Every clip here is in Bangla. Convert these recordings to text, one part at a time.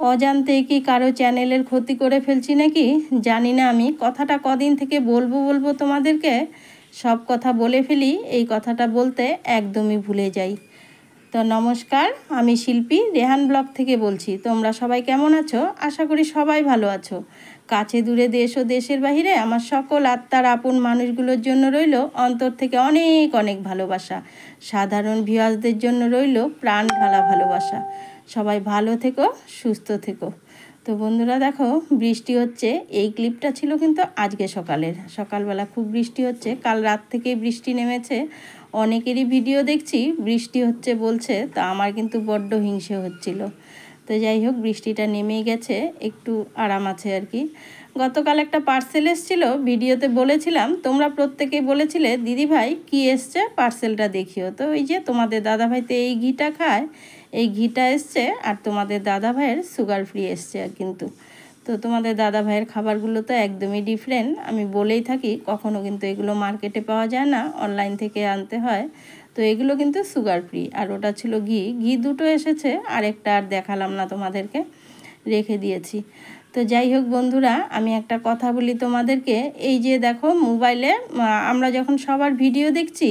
অজান্তে কি কারো চ্যানেলের ক্ষতি করে ফেলছি নাকি জানি না। আমি কথাটা কদিন থেকে বলবো তোমাদেরকে, সব কথা বলে ফেলি, এই কথাটা বলতে একদমই ভুলে যাই। তো নমস্কার, আমি শিল্পী রেহান ব্লগ থেকে বলছি। তোমরা সবাই কেমন আছো? আশা করি সবাই ভালো আছো। কাছে দূরে দেশ ও দেশের বাহিরে আমার সকল আত্মার আপন মানুষগুলোর জন্য রইল অন্তর থেকে অনেক অনেক ভালোবাসা। সাধারণ ভিউয়ার্সদের জন্য রইল প্রাণ ঢালা ভালোবাসা। সবাই ভালো থেকো, সুস্থ থেকো। তো বন্ধুরা দেখো, বৃষ্টি হচ্ছে। এই ক্লিপটা ছিল কিন্তু আজকে সকালবেলা খুব বৃষ্টি হচ্ছে। কাল রাত থেকেই বৃষ্টি নেমেছে। অনেকেরই ভিডিও দেখছি বৃষ্টি হচ্ছে বলছে, তো আমার কিন্তু বড্ড হিংসে হচ্ছিল। তো যাই হোক, বৃষ্টিটা নেমেই গেছে, একটু আরাম আছে আর কি। গতকাল একটা পার্সেল এসেছিলো, ভিডিওতে বলেছিলাম, তোমরা প্রত্যেকেই বলেছিলে দিদিভাই কি এসছে পার্সেলটা দেখিও। তো ওই যে তোমাদের দাদাভাই তো এই ঘিটা খায়, এই ঘিটা এসছে, আর তোমাদের দাদাভাইয়ের সুগার ফ্রি এসছে আর কিন্তু। তো তোমাদের দাদাভাইয়ের খাবারগুলো তো একদমই ডিফারেন্ট, আমি বলেই থাকি, কখনো কিন্তু এগুলো মার্কেটে পাওয়া যায় না, অনলাইন থেকে আনতে হয়। তো এগুলো কিন্তু সুগার ফ্রি। আর ওটা ছিল ঘি দুটো এসেছে, আরেকটা আর দেখালাম না তোমাদেরকে, রেখে দিয়েছি। তো যাই হোক বন্ধুরা, আমি একটা কথা বলি তোমাদেরকে। এই যে দেখো, মোবাইলে আমরা যখন সবার ভিডিও দেখছি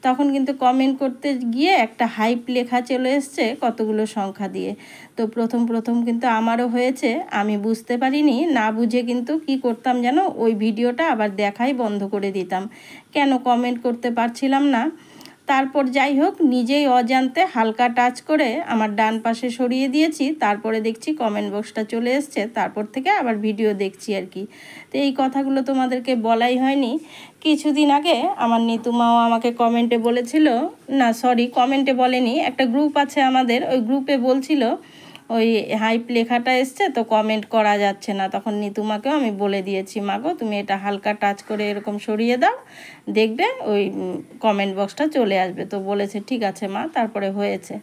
তখন কিন্তু কমেন্ট করতে গিয়ে একটা হাইপ লেখা চলে এসছে কতগুলো সংখ্যা দিয়ে। তো প্রথম কিন্তু আমারও হয়েছে, আমি বুঝতে পারিনি, না বুঝে কিন্তু কি করতাম যেন, ওই ভিডিওটা আবার দেখাই বন্ধ করে দিতাম। কেন কমেন্ট করতে পারছিলাম না। তারপর যাই হোক, নিজেই অজান্তে হালকা টাচ করে আমার ডান পাশে সরিয়ে দিয়েছি। তারপরে দেখছি কমেন্ট বক্সটা চলে এসছে, তারপর থেকে আবার ভিডিও দেখছি আর কি। তো এই কথাগুলো তোমাদেরকে বলাই হয়নি। কিছুদিন আগে আমার নিতুমাও আমাকে কমেন্টে বলেছিল, না সরি কমেন্টে বলেনি, একটা গ্রুপ আছে আমাদের, ওই গ্রুপে বলছিল ওই হাইপ লেখাটা এসছে তো কমেন্ট করা যাচ্ছে না। তখন নিতুমাকেও আমি বলে দিয়েছি, মাগো তুমি এটা হালকা টাচ করে এরকম সরিয়ে দাও, দেখবে ওই কমেন্ট বক্সটা চলে আসবে। তো বলেছে ঠিক আছে মা, তারপরে হয়েছে।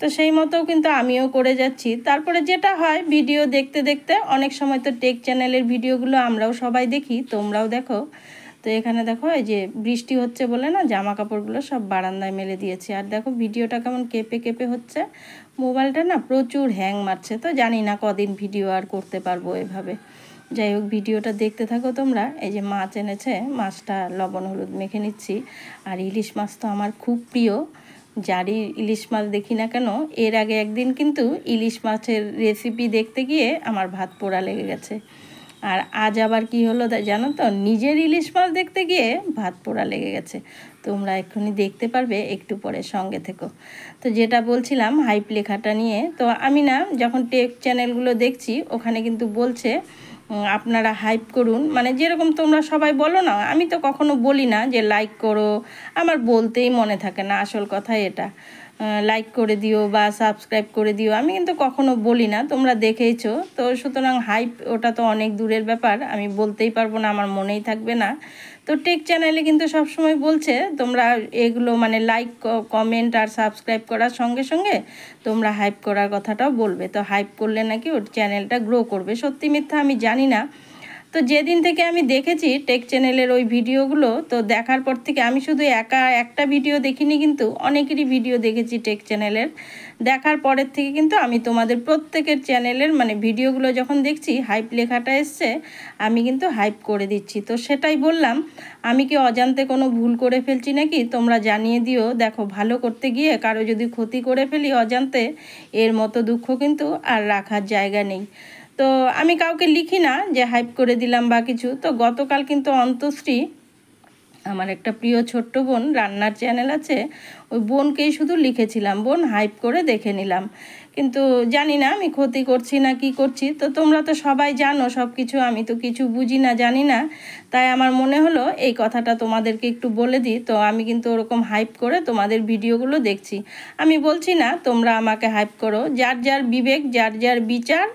তো সেই মতো কিন্তু আমিও করে যাচ্ছি। তারপরে যেটা হয়, ভিডিও দেখতে দেখতে অনেক সময় তো টেক চ্যানেলের ভিডিওগুলো আমরাও সবাই দেখি, তোমরাও দেখো। তো এখানে দেখো, এই যে বৃষ্টি হচ্ছে বলে না, জামা কাপড়গুলো সব বারান্দায় মেলে দিয়েছি। আর দেখো ভিডিওটা কেমন কেঁপে হচ্ছে, মোবাইলটা না প্রচুর হ্যাং মারছে। তো জানি না কদিন ভিডিও আর করতে পারবো এভাবে। যাই হোক, ভিডিওটা দেখতে থাকো তোমরা। এই যে মাছ এনেছে, মাছটা লবণ হলুদ মেখে নিচ্ছি। আর ইলিশ মাছ তো আমার খুব প্রিয়, যারই ইলিশ মাছ দেখি না কেন। এর আগে একদিন কিন্তু ইলিশ মাছের রেসিপি দেখতে গিয়ে আমার ভাত পোড়া লেগে গেছে। আর আজ আবার কি হলো জানো তো, নিজের ইলিশ মাছ দেখতে গিয়ে ভাত পোড়া লেগে গেছে। তোমরা এক্ষুনি দেখতে পারবে, একটু পরে সঙ্গে থেকো। তো যেটা বলছিলাম হাইপ লেখাটা নিয়ে, তো আমি না যখন টেক চ্যানেলগুলো দেখছি ওখানে কিন্তু বলছে আপনারা হাইপ করুন, মানে যেরকম তোমরা সবাই বলো না, আমি তো কখনো বলি না যে লাইক করো, আমার বলতেই মনে থাকে না, আসল কথা এটা। লাইক করে দিও বা সাবস্ক্রাইব করে দিও, আমি কিন্তু কখনো বলি না, তোমরা দেখেইছো। তো সুতরাং হাইপ ওটা তো অনেক দূরের ব্যাপার, আমি বলতেই পারবো না, আমার মনেই থাকবে না। তো টেক চ্যানেলে কিন্তু সবসময় বলছে তোমরা এগুলো মানে লাইক কমেন্ট আর সাবস্ক্রাইব করার সঙ্গে সঙ্গে তোমরা হাইপ করার কথাটাও বলবে। তো হাইপ করলে নাকি ওর চ্যানেলটা গ্রো করবে, সত্যি মিথ্যা আমি জানি না। তো যেদিন থেকে আমি দেখেছি টেক চ্যানেলের ওই ভিডিওগুলো, তো দেখার পর থেকে আমি শুধু একটা ভিডিও দেখিনি, কিন্তু অনেকেরই ভিডিও দেখেছি টেক চ্যানেলের। দেখার পরের থেকে কিন্তু আমি তোমাদের প্রত্যেকের চ্যানেলের মানে ভিডিওগুলো যখন দেখছি হাইপ লেখাটা এসছে, আমি কিন্তু হাইপ করে দিচ্ছি। তো সেটাই বললাম, আমি কি অজান্তে কোনো ভুল করে ফেলছি নাকি তোমরা জানিয়ে দিও। দেখো, ভালো করতে গিয়ে কারো যদি ক্ষতি করে ফেলি অজান্তে, এর মতো দুঃখ কিন্তু আর রাখার জায়গা নেই। তো আমি কাউকে লিখি না যে হাইপ করে দিলাম বা কিছু। তো গতকাল কিন্তু অন্তশ্রী, আমার একটা প্রিয় ছোট্ট বোন, রান্নার চ্যানেল আছে, ওই বোনকেই শুধু লিখেছিলাম, বোন হাইপ করে দেখে নিলাম। কিন্তু জানি না আমি ক্ষতি করছি না কি করছি। তো তোমরা তো সবাই জানো সব কিছু, আমি তো কিছু বুঝি না, জানি না। তাই আমার মনে হলো এই কথাটা তোমাদেরকে একটু বলে দিই। তো আমি কিন্তু ওরকম হাইপ করে তোমাদের ভিডিওগুলো দেখছি। আমি বলছি না তোমরা আমাকে হাইপ করো, যার যার বিবেক, যার যার বিচার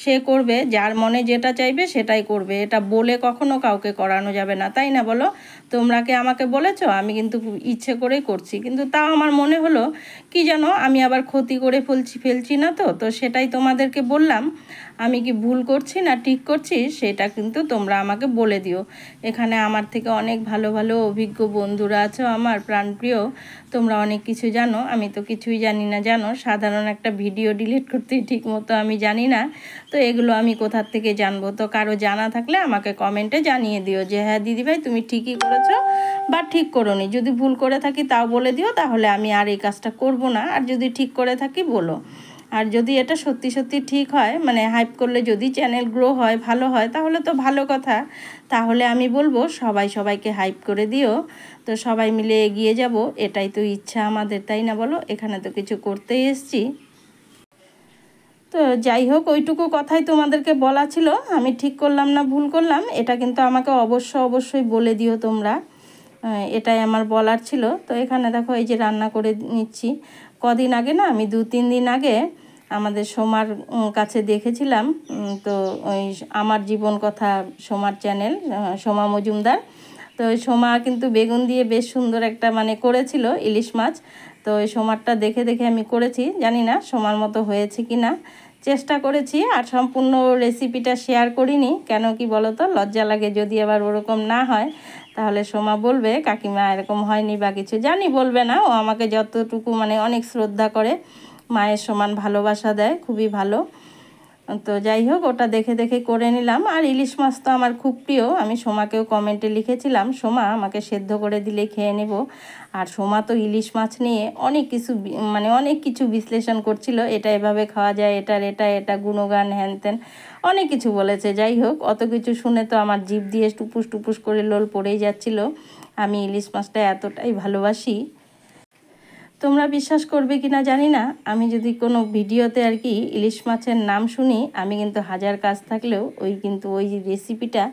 সে করবে, যার মনে যেটা চাইবে সেটাই করবে। এটা বলে কখনো কাউকে করানো যাবে না, তাই না বলো? তোমরা কি আমাকে বলেছো? আমি কিন্তু ইচ্ছে করেই করছি, কিন্তু তাও আমার মনে হলো কি জানো, আমি আবার ক্ষতি করে ফেলছি না তো। তো সেটাই তোমাদেরকে বললাম, আমি কি ভুল করছি না ঠিক করছি সেটা কিন্তু তোমরা আমাকে বলে দিও। এখানে আমার থেকে অনেক ভালো ভালো অভিজ্ঞ বন্ধুরা আছো, আমার প্রাণপ্রিয়। তোমরা অনেক কিছু জানো, আমি তো কিছুই জানি না। জানো, সাধারণ একটা ভিডিও ডিলিট করতে ঠিক মতো আমি জানি না। তো এগুলো আমি কোথার থেকে জানবো? তো কারো জানা থাকলে আমাকে কমেন্টে জানিয়ে দিও যে হ্যাঁ দিদিভাই তুমি ঠিকই করেছো বা ঠিক করোনি। যদি ভুল করে থাকি তাও বলে দিও, তাহলে আমি আর এই কাজটা করব না। আর যদি ঠিক করে থাকি বলো। আর যদি এটা সত্যি সত্যি ঠিক হয়, মানে হাইপ করলে যদি চ্যানেল গ্রো হয়, ভালো হয়, তাহলে তো ভালো কথা। তাহলে আমি বলবো সবাই সবাইকে হাইপ করে দিও। তো সবাই মিলে এগিয়ে যাব, এটাই তো ইচ্ছা আমাদের, তাই না বলো? এখানে তো কিছু করতেই এসছি। তো যাই হোক, ওইটুকু কথাই তোমাদেরকে বলা ছিল। আমি ঠিক করলাম না ভুল করলাম, এটা কিন্তু আমাকে অবশ্যই বলে দিও তোমরা। এটাই আমার বলার ছিল। তো এখানে দেখো এই যে রান্না করে নিচ্ছি। কদিন আগে না, আমি 2-3 দিন আগে আমাদের সোমার কাছে দেখেছিলাম। তো ওই আমার জীবন কথা সোমার চ্যানেল, সোমা মজুমদার। তো ওই সোমা কিন্তু বেগুন দিয়ে বেশ সুন্দর একটা মানে করেছিল ইলিশ মাছ। তো ওই সোমারটা দেখে দেখে আমি করেছি, জানি না সোমার মতো হয়েছে কি না। চেষ্টা করেছি, আর সম্পূর্ণ রেসিপিটা শেয়ার করিনি। কেন কি বলো তো, লজ্জা লাগে যদি আবার ওরকম না হয়, তাহলে সোমা বলবে কাকিমা এরকম হয়নি বা কিছু। জানি বলবে না, ও আমাকে যতটুকু মানে অনেক শ্রদ্ধা করে, মায়ের সমান ভালোবাসা দেয়, খুবই ভালো। তো যাই হোক, ওটা দেখে দেখে করে নিলাম। আর ইলিশ মাছ তো আমার খুব প্রিয়। আমি সোমাকেও কমেন্টে লিখেছিলাম সোমা আমাকে সেদ্ধ করে দিলে খেয়ে নেব। আর সোমা তো ইলিশ মাছ নিয়ে অনেক কিছু মানে অনেক কিছু বিশ্লেষণ করছিল, এটা এভাবে খাওয়া যায়, এটা গুণগান হ্যান ত্যান অনেক কিছু বলেছে। যাই হোক, অত কিছু শুনে তো আমার জিভ দিয়ে টুপুস টুপুস করে লোল পড়েই যাচ্ছিল। আমি ইলিশ মাছটা এতটাই ভালোবাসি। তোমরা বিশ্বাস করবে কি না জানি না, আমি যদি কোনো ভিডিওতে আর কি ইলিশ মাছের নাম শুনি, আমি কিন্তু হাজার কাজ থাকলেও ওই রেসিপিটা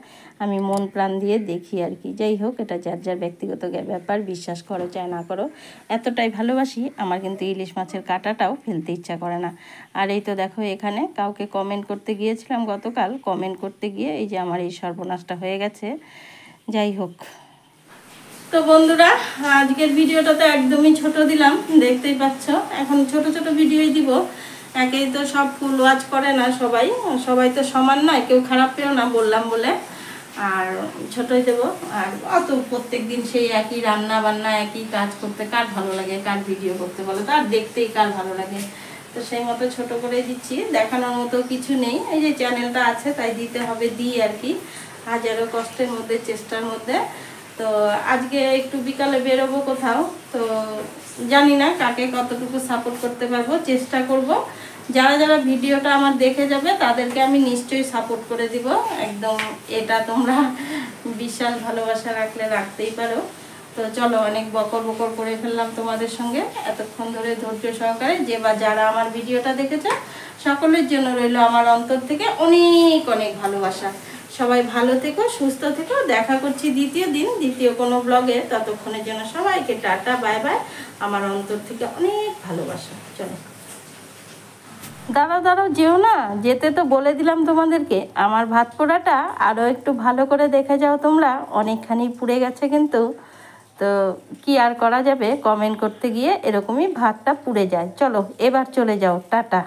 আমি মন প্রাণ দিয়ে দেখি আর কি। যাই হোক, এটা যার যার ব্যক্তিগত ব্যাপার, বিশ্বাস করো চাই না করো, এতটাই ভালোবাসি আমার কিন্তু ইলিশ মাছের কাঁটাটাও ফেলতে ইচ্ছা করে না। আর এই তো দেখো, এখানে কাউকে কমেন্ট করতে গিয়েছিলাম গতকাল, কমেন্ট করতে গিয়ে এই যে আমার এই সর্বনাশটা হয়ে গেছে। যাই হোক, তো বন্ধুরা, আজকের ভিডিওটা তো একদমই ছোট দিলাম, দেখতেই পাচ্ছ। এখন ছোট ছোট ভিডিওই দিব, একেই তো সব ফুল ওয়াচ করে না সবাই, সবাই তো সমান নয়, কেউ খারাপ পেও না বললাম বলে। আর ছোটই দেবো। আর অত প্রত্যেক দিন সেই একই রান্না বান্না একই কাজ করতে কার ভালো লাগে, কার ভিডিও করতে বলো তো, আর দেখতেই কার ভালো লাগে। তো সেই মতো ছোট করে দিচ্ছি, দেখানোর মতো কিছু নেই। এই যে চ্যানেলটা আছে তাই দিতে হবে, দিই আর কি, হাজারো কষ্টের মধ্যে, চেষ্টার মধ্যে। তো আজকে একটু বিকালে বেরোবো কোথাও, তো জানি না কাকে কতটুকু সাপোর্ট করতে পারবো, চেষ্টা করব। যারা যারা ভিডিওটা আমার দেখে যাবে তাদেরকে আমি নিশ্চয়ই সাপোর্ট করে দিব একদম, এটা তোমরা বিশ্বাস ভালোবাসা রাখলে রাখতেই পারো। তো চলো, অনেক বকর বকর করে ফেললাম তোমাদের সঙ্গে এতক্ষণ ধরে ধৈর্য সহকারে। যে বা যারা আমার ভিডিওটা দেখেছে সকলের জন্য রইল আমার অন্তর থেকে অনেক অনেক ভালোবাসা। সবাই ভালো থেকো, সুস্থ থেকো। দেখা করছি দ্বিতীয় দিন, দ্বিতীয় কোনো ব্লগে। ততক্ষণের জন্য সবাইকে টাটা, বাই বাই, আমার অন্তর থেকে অনেক ভালোবাসা। চলো, দাঁড়াও যেও না, যেতে তো বলে দিলাম তোমাদেরকে। আমার ভাত পোড়াটা আরও একটু ভালো করে দেখে যাও তোমরা, অনেকখানি পুড়ে গেছে কিন্তু। তো কি আর করা যাবে, কমেন্ট করতে গিয়ে এরকমই ভাতটা পুড়ে যায়। চলো এবার চলে যাও, টাটা।